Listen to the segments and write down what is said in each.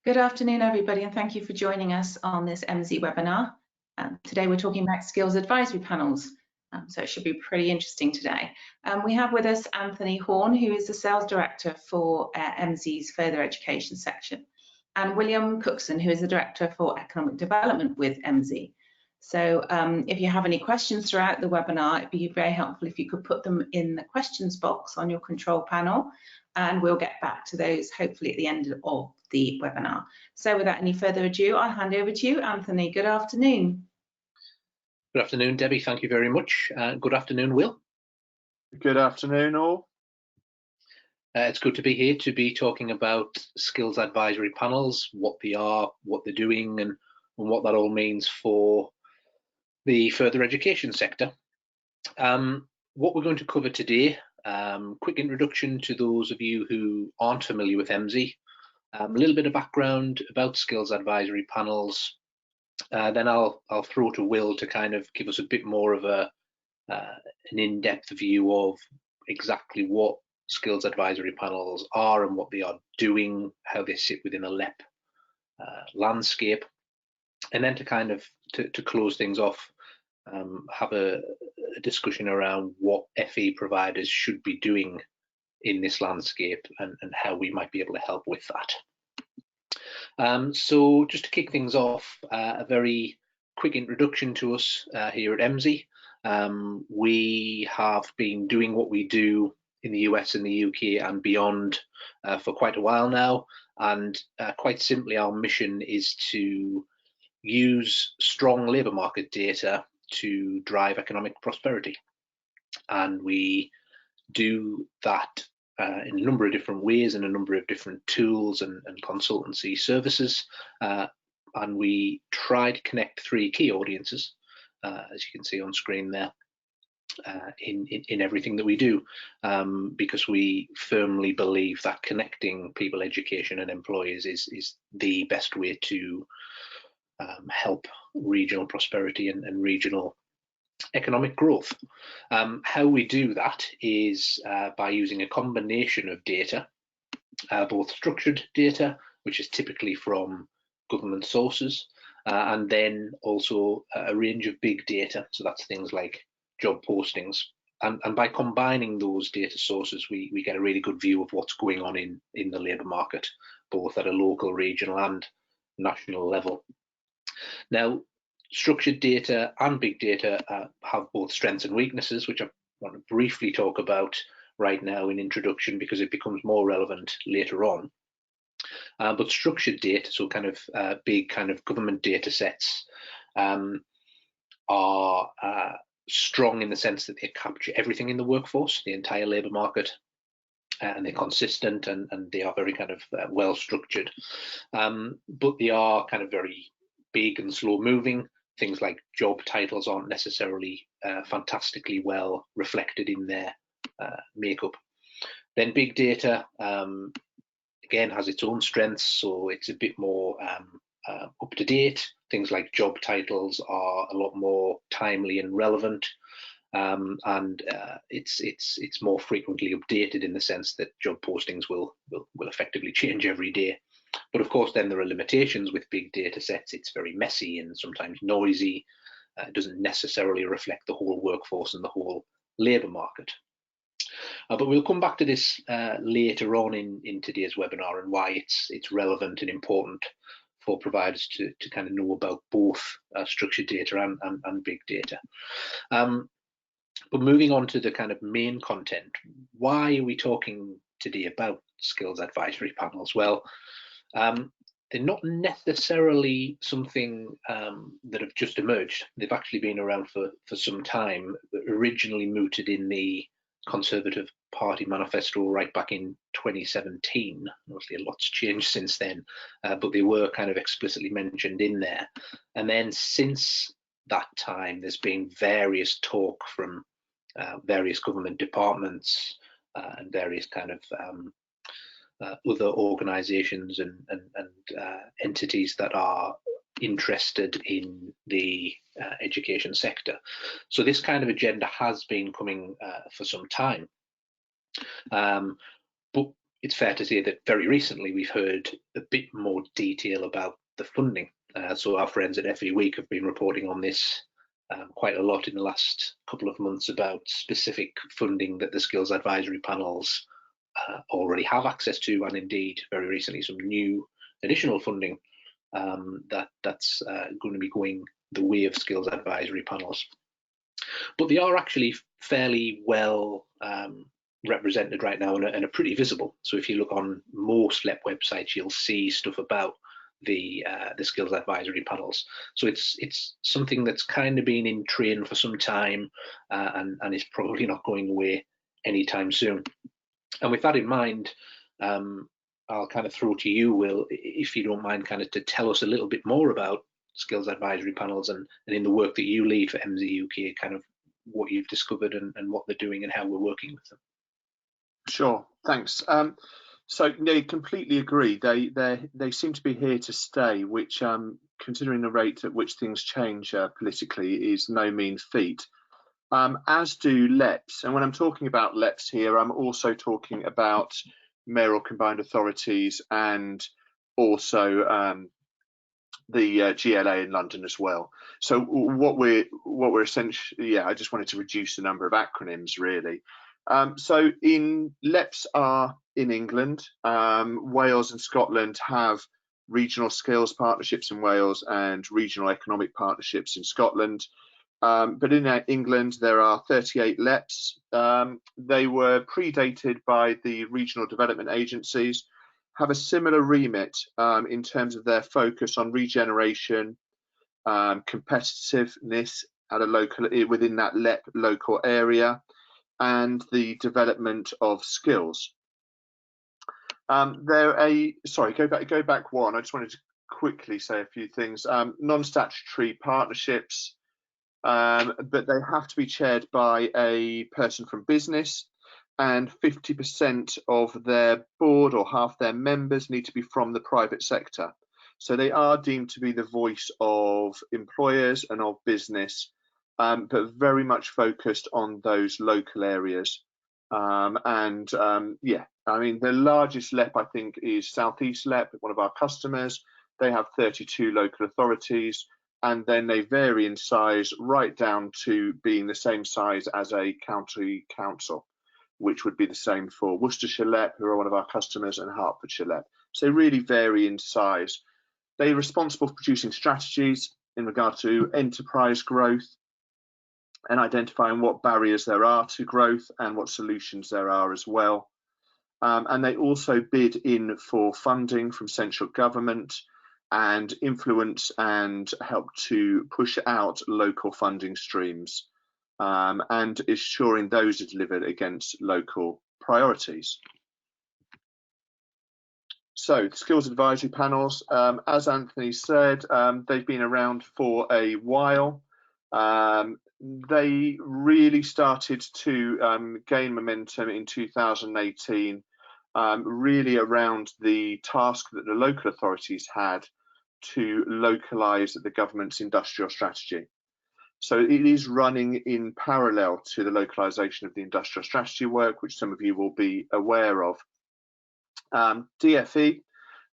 Good afternoon, everybody, and thank you for joining us on this MZ webinar. Today we're talking about skills advisory panels, so it should be pretty interesting today. We have with us Anthony Horn, who is the Sales Director for MZ's Further Education section, and William Cookson, who is the Director for Economic Development with MZ. So if you have any questions throughout the webinar, it'd be very helpful if you could put them in the questions box on your control panel, and we'll get back to those hopefully at the end of the webinar. So without any further ado, I'll hand over to you, Anthony. Good afternoon. Good afternoon, Debbie. Thank you very much. Good afternoon, Will. Good afternoon, all. It's good to be here to be talking about skills advisory panels, what they are, what they're doing, and what that all means for the further education sector. What we're going to cover today, quick introduction to those of you who aren't familiar with MZ, a little bit of background about skills advisory panels, then I'll throw to Will to kind of give us a bit more of an in-depth view of exactly what skills advisory panels are and what they are doing, how they sit within a LEP landscape, and then to kind of to close things off, have a discussion around what FE providers should be doing in this landscape and how we might be able to help with that. So just to kick things off, a very quick introduction to us here at MZ. We have been doing what we do in the US and the UK and beyond for quite a while now, and quite simply our mission is to use strong labour market data to drive economic prosperity, and we do that in a number of different ways and a number of different tools and consultancy services, and we try to connect three key audiences, as you can see on screen there, in everything that we do, because we firmly believe that connecting people, education and employers is the best way to help regional prosperity and regional economic growth. How we do that is by using a combination of data, both structured data, which is typically from government sources, and then also a range of big data, so that's things like job postings. And by combining those data sources, we get a really good view of what's going on in the labour market, both at a local, regional and national level. Now, structured data and big data have both strengths and weaknesses, which I want to briefly talk about right now in introduction because it becomes more relevant later on. But structured data, so kind of big kind of government data sets, are strong in the sense that they capture everything in the workforce, the entire labour market, and they're consistent and they are very kind of well structured, but they are kind of very big and slow moving. Things like job titles aren't necessarily fantastically well reflected in their makeup. Then big data again has its own strengths, so it's a bit more up to date. Things like job titles are a lot more timely and relevant, and it's more frequently updated in the sense that job postings will effectively change every day. But of course, then there are limitations with big data sets. It's very messy and sometimes noisy. It doesn't necessarily reflect the whole workforce and the whole labour market. But we'll come back to this later on in today's webinar and why it's relevant and important for providers to kind of know about both structured data and big data. But moving on to the kind of main content, why are we talking today about skills advisory panels? Well, they're not necessarily something that have just emerged. They've actually been around for some time, originally mooted in the Conservative Party manifesto right back in 2017. Obviously a lot's changed since then, but they were kind of explicitly mentioned in there. And then since that time, there's been various talk from various government departments and various kind of other organisations and entities that are interested in the education sector. So this kind of agenda has been coming for some time, but it's fair to say that very recently we've heard a bit more detail about the funding. So our friends at FE Week have been reporting on this quite a lot in the last couple of months about specific funding that the skills advisory panels already have access to, and indeed very recently some new additional funding that's going to be going the way of skills advisory panels. But they are actually fairly well represented right now and are pretty visible. So if you look on most LEP websites, you'll see stuff about the skills advisory panels. So it's something that's kind of been in train for some time and is probably not going away anytime soon. And with that in mind, I'll kind of throw to you, Will, if you don't mind, kind of to tell us a little bit more about skills advisory panels and in the work that you lead for MZ UK, kind of what you've discovered and what they're doing and how we're working with them. Sure, thanks. So they completely agree. They seem to be here to stay, which, considering the rate at which things change politically, is no mean feat. As do LEPs. And when I'm talking about LEPs here, I'm also talking about mayoral combined authorities and also the GLA in London as well. So what we're essentially, I just wanted to reduce the number of acronyms really. So LEPs are in England. Wales and Scotland have regional skills partnerships in Wales and regional economic partnerships in Scotland. But in England, there are 38 LEPs. They were predated by the regional development agencies, have a similar remit in terms of their focus on regeneration, competitiveness at a local within that LEP local area, and the development of skills. Go back one. I just wanted to quickly say a few things. Non-statutory partnerships. But they have to be chaired by a person from business, and 50% of their board or half their members need to be from the private sector. So they are deemed to be the voice of employers and of business, but very much focused on those local areas. I mean, the largest LEP, I think, is South East LEP, one of our customers. They have 32 local authorities, and then they vary in size right down to being the same size as a county council, which would be the same for Worcestershire LEP, who are one of our customers, and Hertfordshire LEP. So they really vary in size. They're responsible for producing strategies in regard to enterprise growth and identifying what barriers there are to growth and what solutions there are as well. And they also bid in for funding from central government and influence and help to push out local funding streams and ensuring those are delivered against local priorities. So the skills advisory panels, as Anthony said, they've been around for a while. They really started to gain momentum in 2018, really around the task that the local authorities had to localise the government's industrial strategy. So it is running in parallel to the localisation of the industrial strategy work, which some of you will be aware of. DFE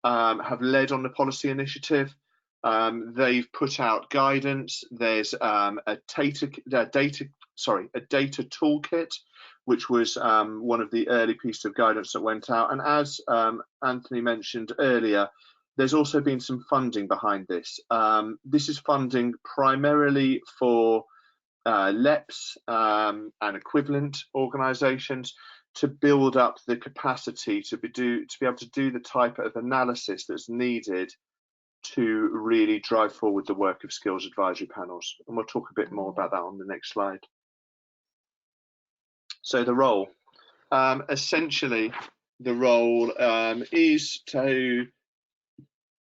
have led on the policy initiative. They've put out guidance. There's a data toolkit, which was one of the early pieces of guidance that went out. And as Anthony mentioned earlier, there's also been some funding behind this. This is funding primarily for LEPs and equivalent organisations to build up the capacity to be able to do the type of analysis that's needed to really drive forward the work of skills advisory panels. And we'll talk a bit more about that on the next slide. So the role, essentially the role is to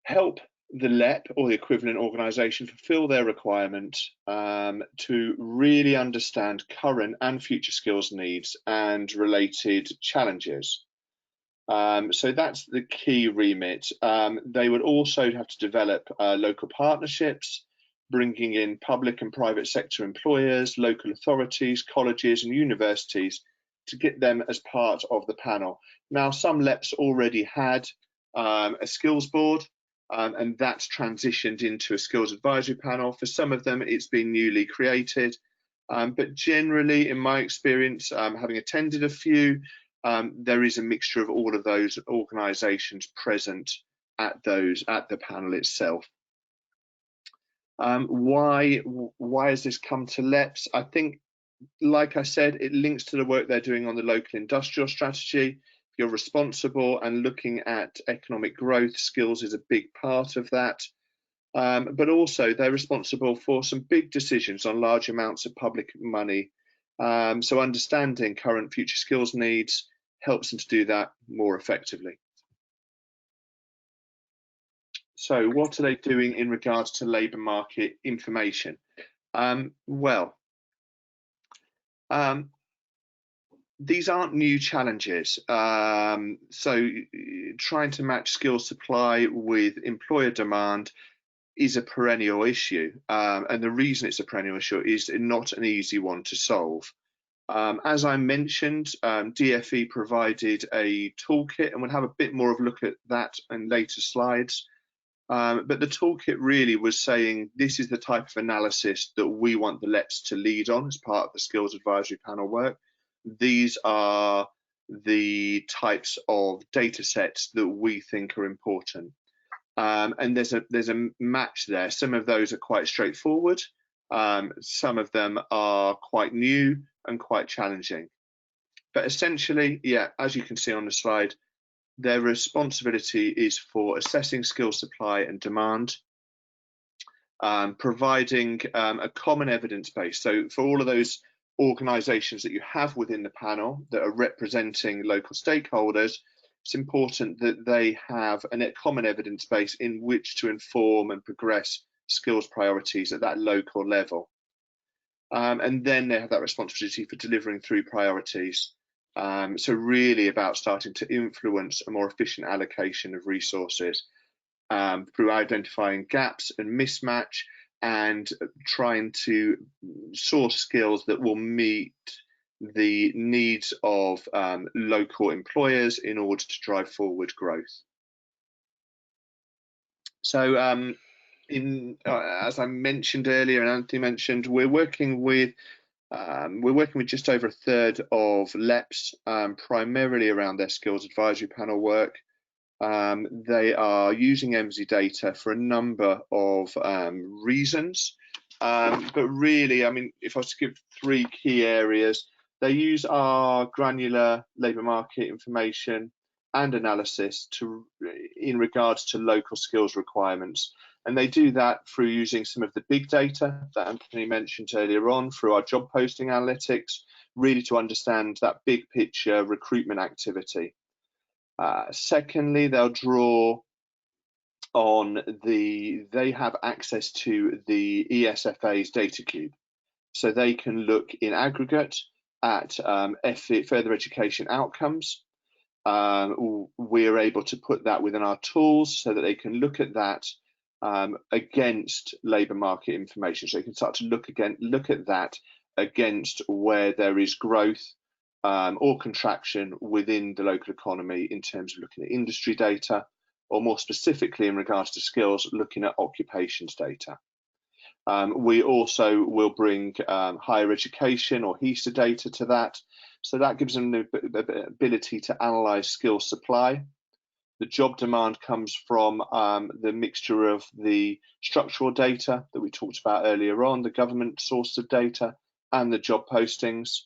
help the LEP or the equivalent organisation fulfil their requirement to really understand current and future skills needs and related challenges. So that's the key remit. They would also have to develop local partnerships, bringing in public and private sector employers, local authorities, colleges and universities as part of the panel. Now, some LEPs already had a skills board, and that's transitioned into a skills advisory panel. For some of them, it's been newly created, but generally, in my experience, having attended a few, there is a mixture of all of those organisations present at the panel itself. Why has this come to LEPs? I think, like I said, it links to the work they're doing on the local industrial strategy. If you're responsible and looking at economic growth, skills is a big part of that. But also they're responsible for some big decisions on large amounts of public money. So understanding current future skills needs helps them to do that more effectively. So what are they doing in regards to labour market information? These aren't new challenges. So trying to match skills supply with employer demand is a perennial issue. And the reason it's a perennial issue is not an easy one to solve. As I mentioned, DFE provided a toolkit, and we'll have a bit more of a look at that in later slides. But the toolkit really was saying this is the type of analysis that we want the LEPs to lead on as part of the Skills Advisory Panel work. These are the types of data sets that we think are important. And there's a match there. Some of those are quite straightforward. Some of them are quite new and quite challenging. But essentially, yeah, as you can see on the slide, their responsibility is for assessing skill supply and demand, providing a common evidence base. So for all of those organisations that you have within the panel that are representing local stakeholders, it's important that they have a common evidence base in which to inform and progress skills priorities at that local level. And then they have that responsibility for delivering through priorities. So really about starting to influence a more efficient allocation of resources through identifying gaps and mismatch and trying to source skills that will meet the needs of local employers in order to drive forward growth. So as I mentioned earlier and Anthony mentioned, we're working with just over a third of LEPs, primarily around their skills advisory panel work. They are using MZ data for a number of reasons, but really, I mean, if I was to give three key areas, they use our granular labour market information and analysis in regards to local skills requirements. And they do that through using some of the big data that Anthony mentioned earlier on through our job posting analytics, really to understand that big picture recruitment activity. Secondly, they'll draw on they have access to the ESFA's data cube. So they can look in aggregate at further education outcomes. We're able to put that within our tools so that they can look at that against labour market information. So you can start to look at that against where there is growth or contraction within the local economy in terms of looking at industry data, or more specifically in regards to skills, looking at occupations data. We also will bring higher education or HESA data to that. So that gives them the ability to analyse skills supply. The job demand comes from the mixture of the structural data that we talked about earlier on, the government source of data, and the job postings.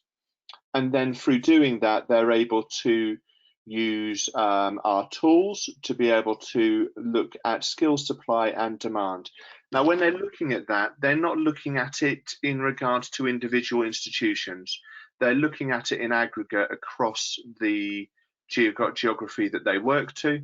And then through doing that, they're able to use our tools to be able to look at skills supply and demand. Now, when they're looking at that, they're not looking at it in regards to individual institutions. They're looking at it in aggregate across the geography that they work to.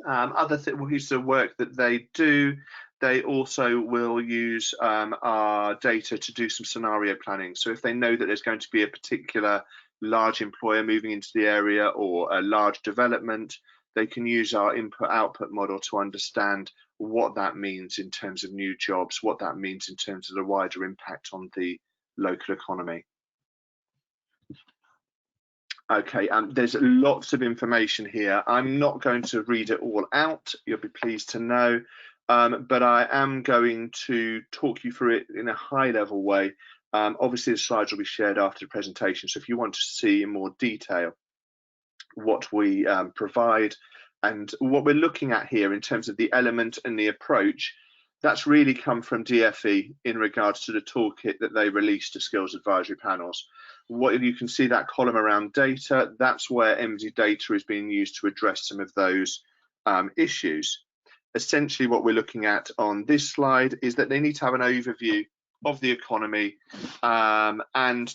Other pieces of work that they do, they also will use our data to do some scenario planning. So if they know that there's going to be a particular large employer moving into the area or a large development, they can use our input-output model to understand what that means in terms of new jobs, what that means in terms of the wider impact on the local economy. Okay, there's lots of information here. I'm not going to read it all out, you'll be pleased to know, but I am going to talk you through it in a high level way. Obviously the slides will be shared after the presentation, so if you want to see in more detail what we provide and what we're looking at here in terms of the element and the approach, that's really come from DFE in regards to the toolkit that they released to Skills Advisory Panels. What you can see that column around data, that's where MD data is being used to address some of those issues. Essentially what we're looking at on this slide is that they need to have an overview of the economy and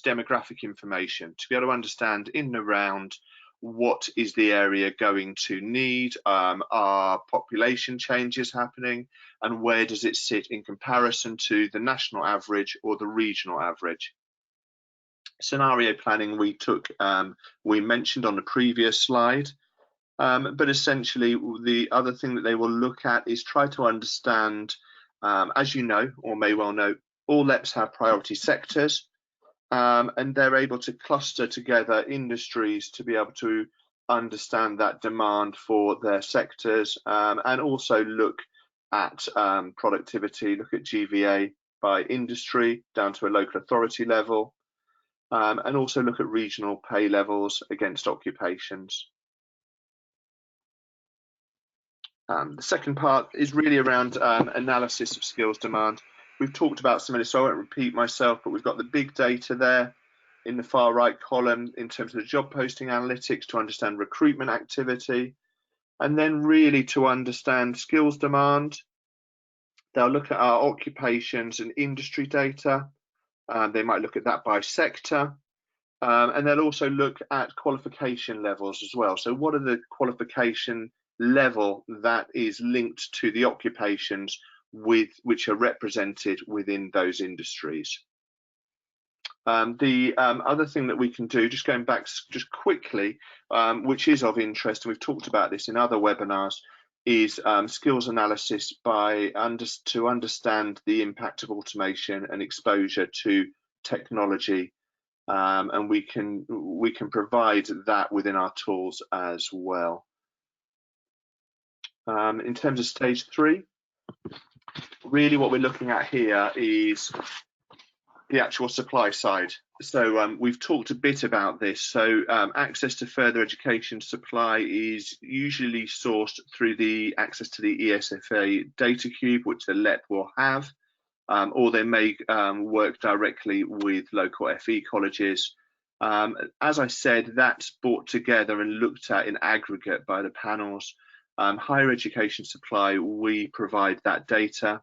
demographic information to be able to understand in and around what is the area going to need, are population changes happening, and where does it sit in comparison to the national average or the regional average. Scenario planning we mentioned on the previous slide, but essentially the other thing that they will look at is try to understand, as you know or may well know, all LEPs have priority sectors, and they're able to cluster together industries to be able to understand that demand for their sectors, and also look at productivity, look at GVA by industry down to a local authority level, and also look at regional pay levels against occupations. The second part is really around analysis of skills demand. We've talked about some of this, so I won't repeat myself, but we've got the big data there in the far right column in terms of the job posting analytics to understand recruitment activity, and then really to understand skills demand. They'll look at our occupations and industry data. They might look at that by sector, and they'll also look at qualification levels as well. So what are the qualification level that is linked to the occupations which are represented within those industries. The other thing that we can do, just going back just quickly, which is of interest, and we've talked about this in other webinars, is skills analysis to understand the impact of automation and exposure to technology, and we can provide that within our tools as well. In terms of stage 3, really what we're looking at here is the actual supply side. So we've talked a bit about this. So access to further education supply is usually sourced through the access to the ESFA data cube, which the LEP will have, or they may work directly with local FE colleges. As I said, that's brought together and looked at in aggregate by the panels. Higher education supply, we provide that data,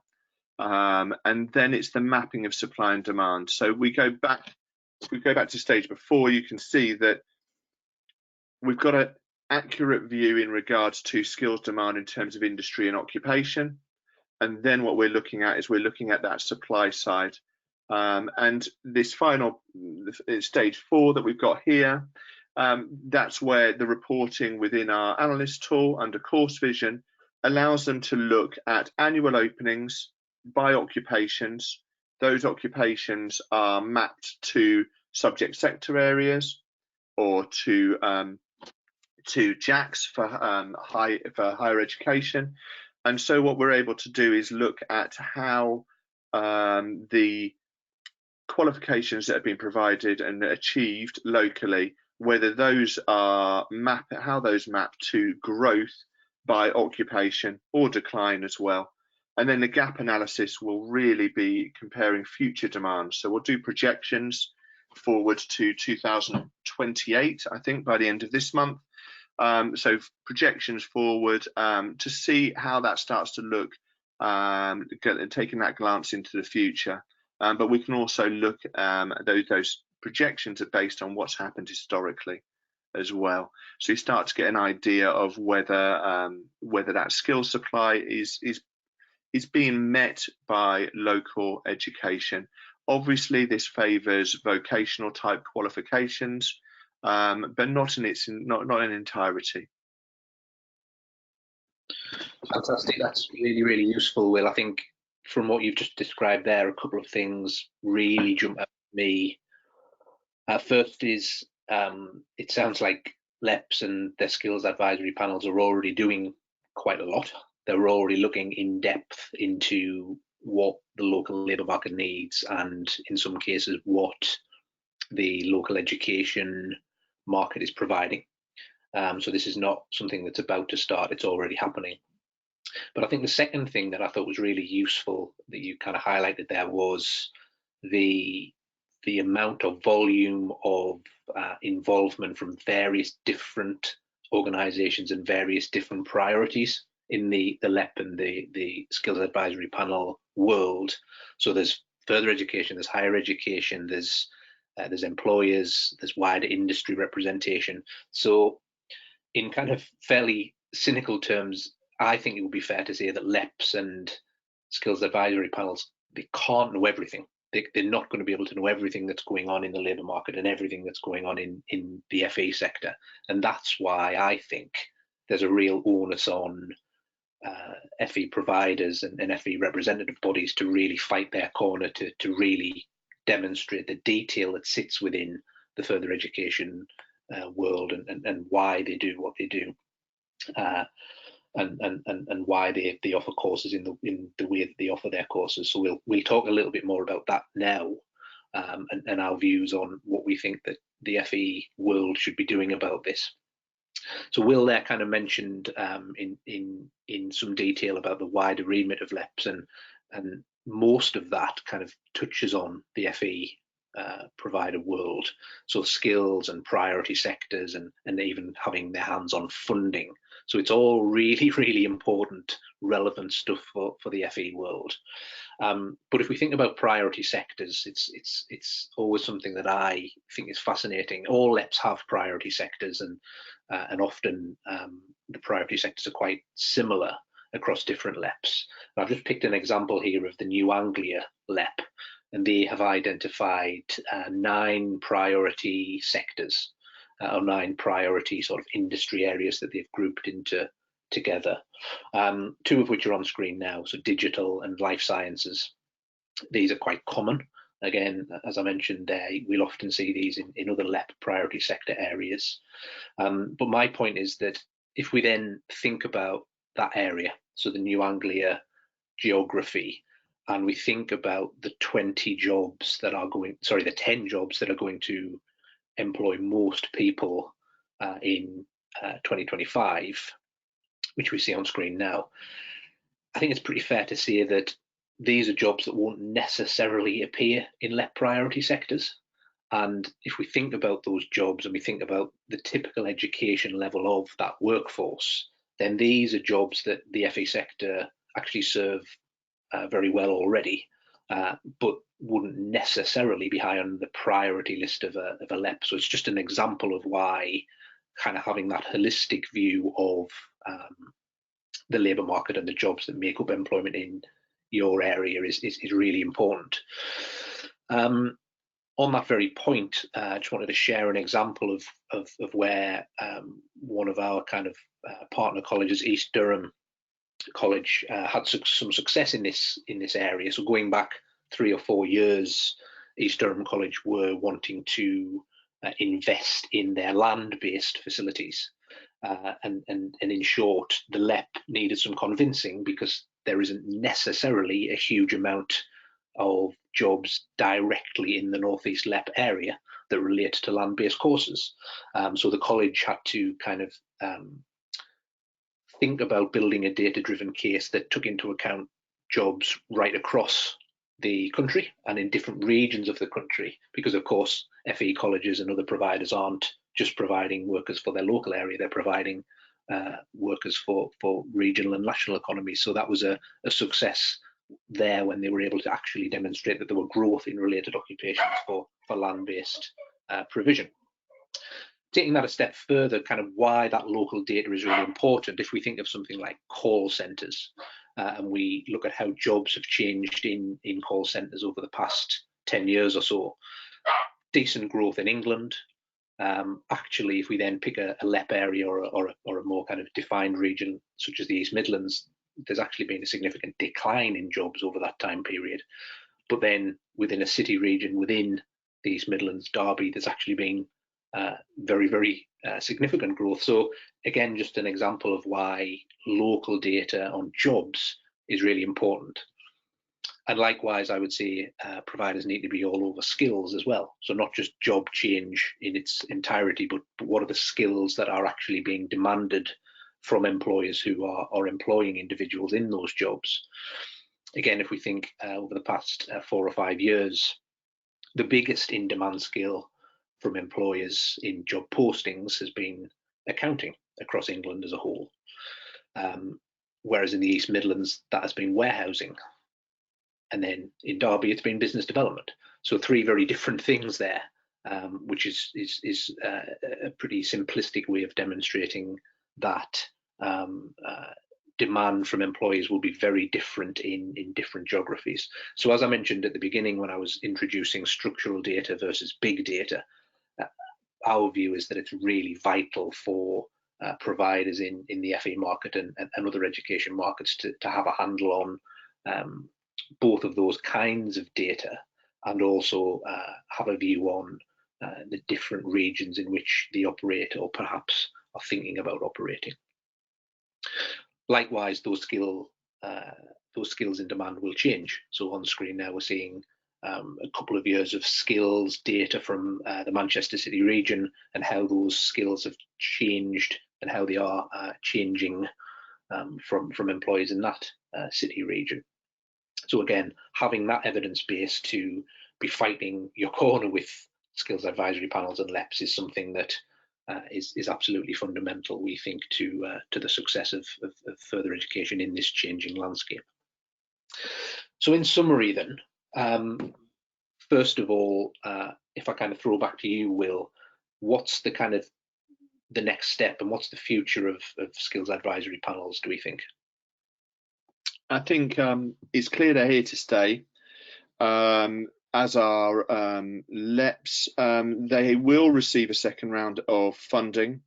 and then it's the mapping of supply and demand. So we go back to stage before, you can see that we've got an accurate view in regards to skills demand in terms of industry and occupation, and then what we're looking at is that supply side, and this final stage 4 that we've got here. That's where the reporting within our analyst tool under course vision allows them to look at annual openings by occupations. Those occupations are mapped to subject sector areas or to JACs for higher education. And so what we're able to do is look at how the qualifications that have been provided and achieved locally, whether those are how those map to growth by occupation or decline as well. And then the gap analysis will really be comparing future demands. So we'll do projections forward to 2028, I think, by the end of this month. So projections forward to see how that starts to look, taking that glance into the future. But we can also look at those projections are based on what's happened historically as well. So you start to get an idea of whether that skill supply is being met by local education. Obviously, this favours vocational type qualifications, but not in entirety. Fantastic. That's really, really useful, Will. I think from what you've just described there, a couple of things really jump out at me. First is it sounds like LEPs and their skills advisory panels are already doing quite a lot. They're already looking in depth into what the local labour market needs, and in some cases what the local education market is providing. So this is not something that's about to start, it's already happening. But I think the second thing that I thought was really useful that you kind of highlighted there was the amount of volume of involvement from various different organizations and various different priorities in the LEP and the skills advisory panel world. So there's further education, there's higher education, there's employers, there's wider industry representation. So in kind of fairly cynical terms, I think it would be fair to say that LEPs and skills advisory panels, they can't know everything. They're not going to be able to know everything that's going on in the labour market and everything that's going on in the FE sector. And that's why I think there's a real onus on FE providers and FE representative bodies to really fight their corner, to really demonstrate the detail that sits within the further education world and why they do what they do. And why they offer courses in the way that they offer their courses. So we'll talk a little bit more about that now, and our views on what we think that the FE world should be doing about this. So Will there kind of mentioned in some detail about the wider remit of LEPs, and most of that kind of touches on the FE provider world. So skills and priority sectors, and even having their hands on funding. So it's all really, really important, relevant stuff for the FE world. But if we think about priority sectors, it's always something that I think is fascinating. All LEPs have priority sectors, and often the priority sectors are quite similar across different LEPs. And I've just picked an example here of the New Anglia LEP, and they have identified 9 priority sectors, or 9 priority sort of industry areas that they've grouped together. 2 of which are on screen now, so digital and life sciences. These are quite common. Again, as I mentioned there, we'll often see these in other LEP priority sector areas. But my point is that if we then think about that area, so the New Anglia geography, and we think about the 10 jobs that are going to employ most people in 2025, which we see on screen now, I think it's pretty fair to say that these are jobs that won't necessarily appear in LEP priority sectors. And if we think about those jobs and we think about the typical education level of that workforce, then these are jobs that the FE sector actually serve very well already, but wouldn't necessarily be high on the priority list of a LEP. So it's just an example of why kind of having that holistic view of the labour market and the jobs that make up employment in your area is really important. On that very point, I just wanted to share an example of where one of our kind of partner colleges, East Durham College, had some success in this area. So going back 3 or 4 years, East Durham College were wanting to invest in their land-based facilities, and in short, the LEP needed some convincing because there isn't necessarily a huge amount of jobs directly in the Northeast LEP area that relate to land-based courses. So the college had to kind of think about building a data-driven case that took into account jobs right across the country and in different regions of the country, because of course FE colleges and other providers aren't just providing workers for their local area, they're providing workers for regional and national economies. So that was a success there when they were able to actually demonstrate that there were growth in related occupations for land-based provision. Taking that a step further, kind of why that local data is really important, if we think of something like call centres, and we look at how jobs have changed in call centres over the past 10 years or so, decent growth in England. Actually, if we then pick a LEP area or a more kind of defined region, such as the East Midlands, there's actually been a significant decline in jobs over that time period. But then within a city region within the East Midlands, Derby, there's actually been very significant growth. So again, just an example of why local data on jobs is really important. And likewise, I would say providers need to be all over skills as well. So not just job change in its entirety, but what are the skills that are actually being demanded from employers who are employing individuals in those jobs. Again, if we think over the past 4 or 5 years, the biggest in-demand skill from employers in job postings has been accounting across England as a whole. Whereas in the East Midlands, that has been warehousing. And then in Derby, it's been business development. So 3 very different things there, which is a pretty simplistic way of demonstrating that demand from employers will be very different in different geographies. So as I mentioned at the beginning when I was introducing structural data versus big data, our view is that it's really vital for providers in the FE market and other education markets to have a handle on both of those kinds of data, and also have a view on the different regions in which they operate or perhaps are thinking about operating. Likewise, those skills in demand will change. So on screen now we're seeing a couple of years of skills data from the Manchester City region, and how those skills have changed and how they are changing from employees in that city region. So again, having that evidence base to be fighting your corner with skills advisory panels and LEPs is something that is absolutely fundamental, we think, to the success of further education in this changing landscape. So in summary then, first of all, if I kind of throw back to you, Will, what's the next step, and what's the future of skills advisory panels, do we think? I think it's clear they're here to stay, as are LEPs. They will receive a second round of funding,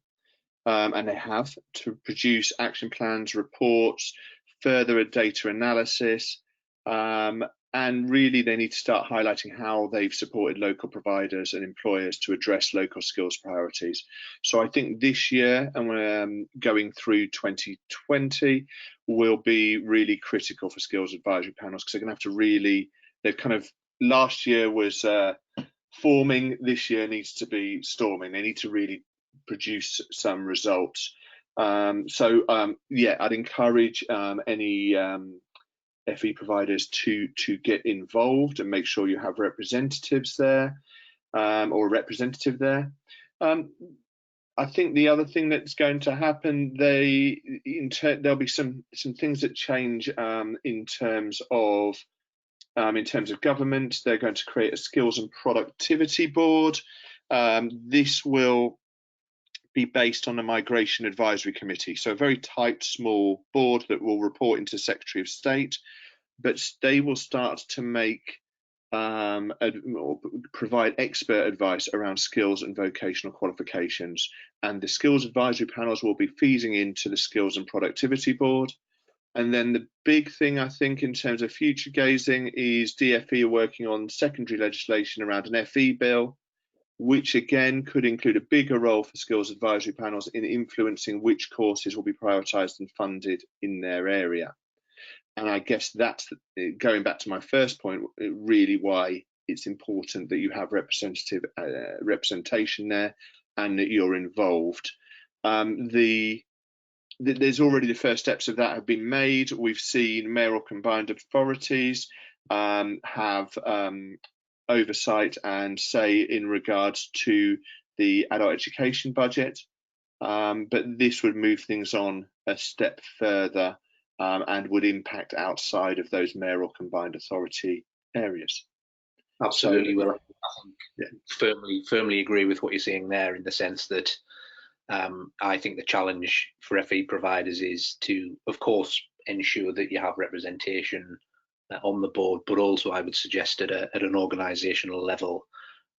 and they have, to produce action plans, reports, further data analysis, and really they need to start highlighting how they've supported local providers and employers to address local skills priorities. So I think this year, and we're going through 2020, will be really critical for skills advisory panels, because they're going to have to really, they've kind of, last year was forming, this year needs to be storming. They need to really produce some results. Yeah, I'd encourage any FE providers to get involved and make sure you have representatives there, or a representative there. I think the other thing that's going to happen, there'll be some things that change in terms of government. They're going to create a skills and productivity board. This will be based on a migration advisory committee, so a very tight, small board that will report into Secretary of State, but they will start to make or provide expert advice around skills and vocational qualifications, and the skills advisory panels will be feeding into the skills and productivity board. And then the big thing, I think, in terms of future gazing, is DfE are working on secondary legislation around an FE bill, which again could include a bigger role for skills advisory panels in influencing which courses will be prioritised and funded in their area. And I guess that's, going back to my first point, really why it's important that you have representation there and that you're involved. There's already the first steps of that have been made. We've seen mayoral combined authorities have oversight and say in regards to the adult education budget, but this would move things on a step further and would impact outside of those mayoral combined authority areas. Absolutely. Well, I think firmly agree with what you're saying there, in the sense that I think the challenge for FE providers is to, of course, ensure that you have representation on the board, but also I would suggest at an organisational level,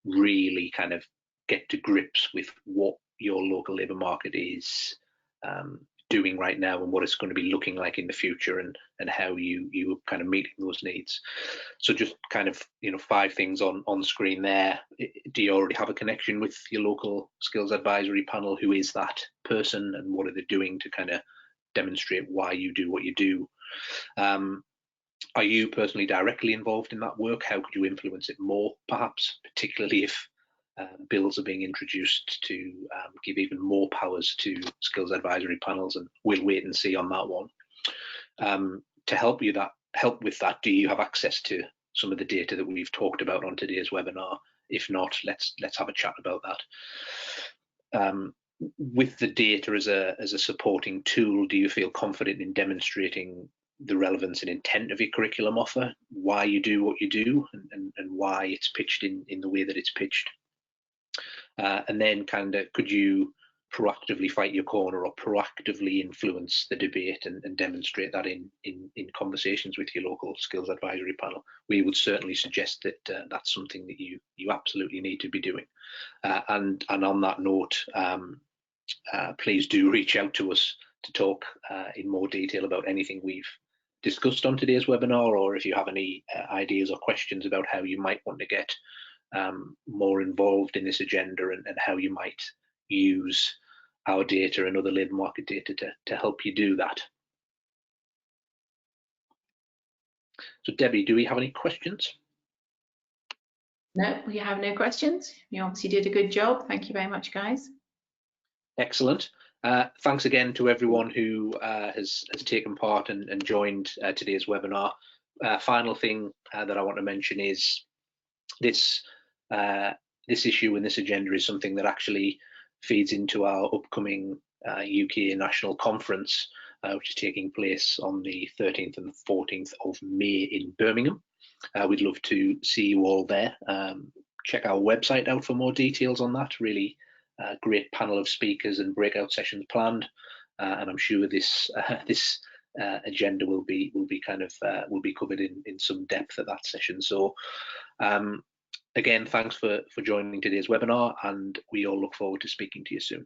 really kind of get to grips with what your local labour market is doing right now and what it's going to be looking like in the future, and how you kind of meeting those needs. So just kind of 5 things on screen there. Do you already have a connection with your local skills advisory panel? Who is that person and what are they doing to kind of demonstrate why you do what you do? Are you personally directly involved in that work? How could you influence it more, perhaps, particularly if bills are being introduced to give even more powers to skills advisory panels? And we'll wait and see on that one. To help with that, do you have access to some of the data that we've talked about on today's webinar? If not, let's have a chat about that. With the data as a supporting tool, do you feel confident in demonstrating the relevance and intent of your curriculum offer, why you do what you do, and why it's pitched in the way that it's pitched? And then could you proactively fight your corner or proactively influence the debate and demonstrate that in conversations with your local skills advisory panel? We would certainly suggest that that's something that you absolutely need to be doing. And on that note, please do reach out to us to talk in more detail about anything we've discussed on today's webinar, or if you have any ideas or questions about how you might want to get more involved in this agenda, and how you might use our data and other labour market data to help you do that. So Debbie, do we have any questions? No, we have no questions. You obviously did a good job. Thank you very much, guys. Excellent. Thanks again to everyone who has taken part and joined today's webinar. Final thing that I want to mention is this issue and this agenda is something that actually feeds into our upcoming UK National Conference, which is taking place on the 13th and 14th of May in Birmingham. We'd love to see you all there. Check our website out for more details on that. Really great panel of speakers and breakout sessions planned, and I'm sure this agenda will be covered in some depth at that session. So again, thanks for joining today's webinar, and we all look forward to speaking to you soon.